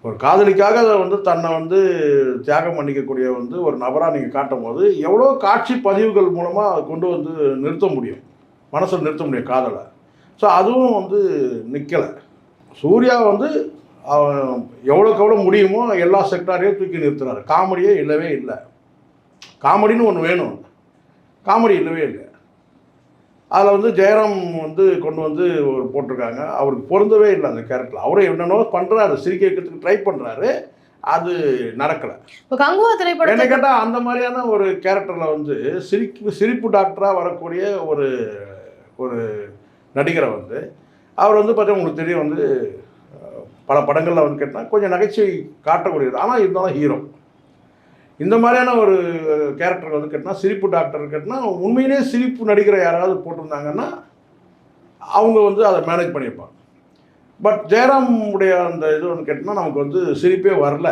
ஒரு காதலிக்காக அதை வந்து தன்னை வந்து தியாகம் பண்ணிக்கக்கூடிய வந்து ஒரு நபராக நீங்கள் காட்டும் போது எவ்வளோ காட்சி பதிவுகள் மூலமாக கொண்டு வந்து நிறுத்த முடியும், மனசில் நிறுத்த முடியும் காதலை. ஸோ அதுவும் வந்து நிற்கலை. சூர்யா வந்து அவன் எவ்வளோக்கு எவ்வளோ முடியுமோ எல்லா செக்டாரையும் தூக்கி நிறுத்துறாரு. காமெடியே இல்லவே இல்லை. காமெடின்னு ஒன்று வேணும், காமெடி இல்லவே இல்லை. அதில் வந்து ஜெயராம் வந்து கொண்டு வந்து ஒரு போட்டிருக்காங்க, அவருக்கு பொருந்தவே இல்லை அந்த கேரக்டர். அவரே என்னென்னோ பண்ணுறாரு, சிரிக்க வைக்கிறதுக்கு ட்ரை பண்ணுறாரு, அது நடக்கலை. இப்போ கங்குவா திரைப்படம் என்ன கேட்டால் அந்த மாதிரியான ஒரு கேரக்டரில் வந்து சிரிப்பு டாக்டராக வரக்கூடிய ஒரு ஒரு நடிகரை வந்து அவர் வந்து பார்த்தா உங்களுக்கு தெரியும் வந்து பல படங்களில் வந்து கேட்டால் கொஞ்சம் நகைச்சுவை காட்டக்கூடியது, ஆனால் இருந்தாலும் ஹீரோ. இந்த மாதிரியான ஒரு கேரக்டர் வந்து கேட்டால் சிரிப்பு டாக்டர் கேட்டால் உண்மையிலே சிரிப்பு நடிக்கிற யாராவது போட்டிருந்தாங்கன்னா அவங்க வந்து அதை மேனேஜ் பண்ணியிருப்பாங்க. பட் ஜெயராம் உடைய அந்த இது வந்து கேட்டால் நமக்கு வந்து சிரிப்பே வரல.